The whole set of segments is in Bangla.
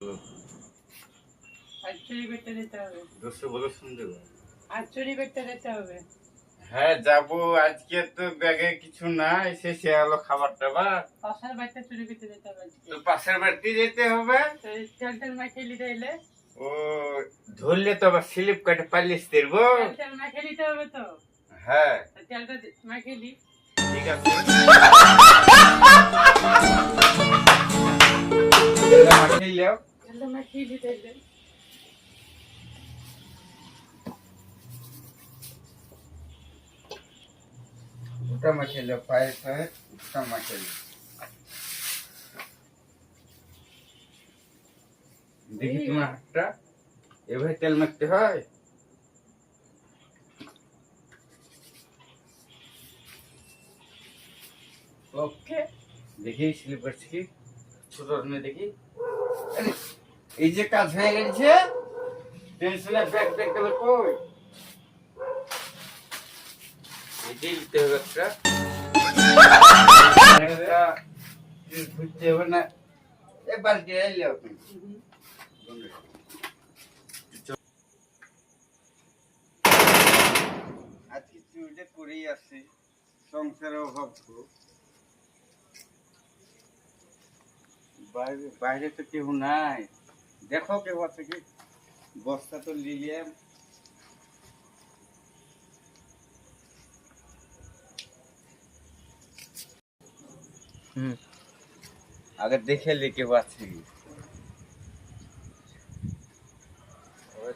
আর চুরি করতে যেতে হবে। দোস্ত বলো শুনতে পাবো। আর চুরি করতে যেতে হবে। হ্যাঁ যাবো, আজকে তো ব্যাগে কিছু নাই, শেষে হলো খাবার টাবার। পাশের বাড়িতে চুরি করতে যেতে হবে আজকে। তো পাশের বাড়িতে যেতে হবে। তেল তেল মাখিয়ে নিতে এলে ও ধরলে তো আবার স্লিপ কাটে পালিয়ে দেবো। তেল তেল মাখিয়ে নিতে হবে তো। হ্যাঁ তেলটা মাখিয়ে নি। ঠিক আছে। তেলটা মাখিয়ে নাও। তেলটা মাখিয়ে নিতে এলে ওটা মাখিয়ে নাও, পায়ে পায়ে ওটা মাখিয়ে নাও। দেখি তোমার হাতটা, এভাবে তেল মাখতে হয়। ওকে দেখি স্লিপ করছে কি ছোট দেখি। আরে, এই যে কাজ হয়ে গেছে, টেনশনের ব্যাগ ব্যাগ গেল কই? এই যে দিতে হবে একটা, ঘুরতে হবে না। এ বালতি এলে তুমি আজকে চুরিটা করেই আসছি, সংসারের অভাব তো। বাইরে বাইরে তো কেউ নাই, দেখো কেউ আছে কি? বস্তা তো নিলাম। আগে দেখে লি কেউ আছে কি?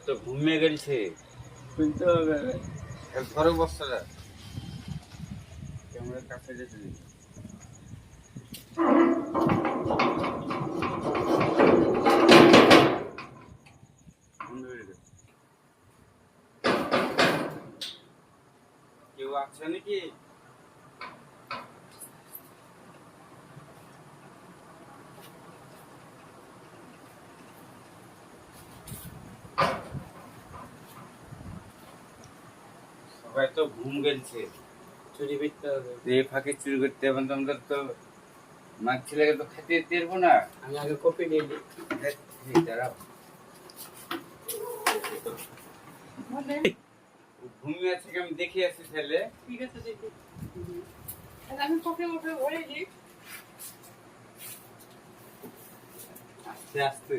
তো ঘুমিয়ে গেছে, শুনতে হবে। ধরো বস্তাটা, ক্যামেরার কাছে যেতে দিই। কেউ আছে নাকি? সবাই তো ঘুম গেছে, চুরি করতে হবে। এই ফাঁকে চুরি করতে হবে। তোমাদের তো মাছ ছেলেকে তো খেতে দেবো না। আমি আগে কপি নিয়ে নিই। দাঁড়াও, ঘুমিয়ে আছে কি আমি দেখে আসি ছেলে। ঠিক আছে দেখি। আমি কপি মুখে ভরে দিই। আস্তে আস্তে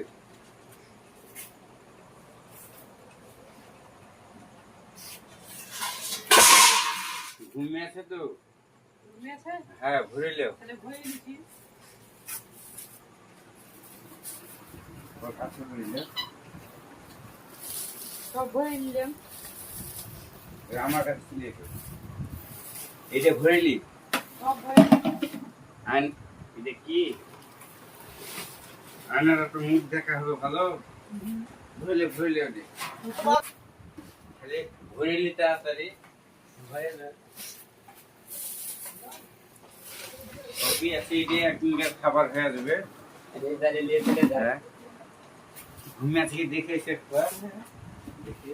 ঘুমিয়ে আছে তো। ঘুমিয়ে আছে? হ্যাঁ ভরে লেও। তাহলে ভরে নিচ্ছি। ওর কাছে ভরে লেও। সব ভরে নিলাম। আমার কাছে ছিলে তো। এটা ভরেলি? সব ভরে আন এটা কি? আনার তো মুখ দেখা হবে ভালো। ভরলে ভরলে ওটা খালি ভরেলি তাড়াতাড়ি। ভরে না। কপি আছে, এটা একদিনকার খাবার হয়ে যাবে। এই দাঁড়িয়ে নিয়ে চলে যায়। হ্যাঁ ঘুমিয়ে আছে কি দেখে এসে একবার দেখি।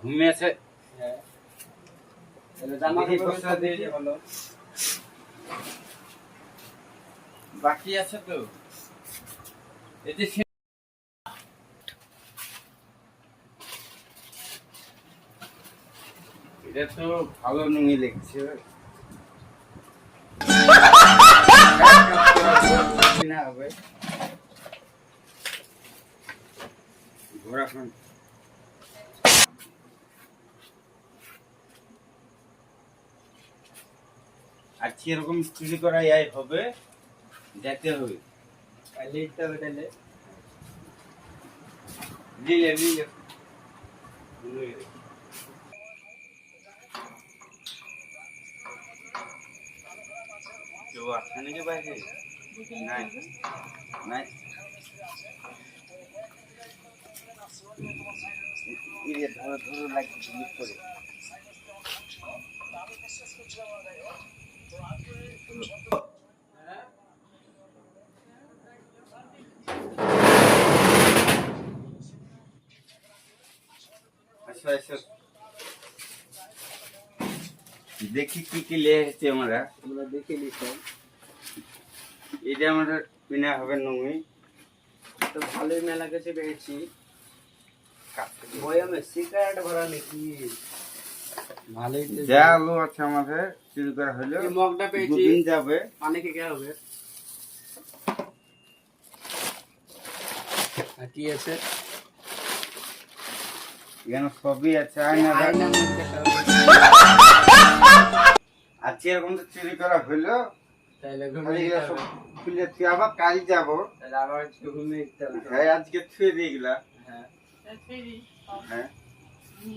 ঘুমিয়ে আছে। হ্যাঁ। তাহলে জামা কাপড় দিয়ে দিয়ে ভালো। বাকি আছে তো। এতে এটা তো ভালো নুঙ্গি লেগেছে। না হবে ঘোরাখন। আজকে এরকম চুরি করা হবে, যেতে হবে। লিখতে হবে তাহলে। নিলে নিলে কেউ আছে নাকি বাইরে? নাই নাই। ধরো ধরো লাগবে ক্লিক করে। দেখি কি কি লেগেছে আমরা। আমরা দেখে নিতাম। এটা আমাদের কিনা হবে নমি। তো ভালোই মেলা কাছে পেয়েছি। বয়ামে সিগারেট ভরা নাকি? ভালোই তো। যা আলু আছে আমাদের চুরি করা হলো। এই মগটা পেয়েছি। দুদিন যাবে। পানি খেতে হবে। আর কি আছে? এখানে সবই আছে আয়না। আয়নার মধ্যে একটা হবে। আজকে এরকম তো চুরি করা হলো। তাইলে খালি ঘুমিয়ে এগুলা যেতে সব হবে। খুলে তুই আবার কাল যাবো। তাহলে আবার একটু ঘুমিয়ে যেতে হবে। হ্যাঁ আজকে থুয়ে দিয়ে গেলা। হ্যাঁ। হ্যাঁ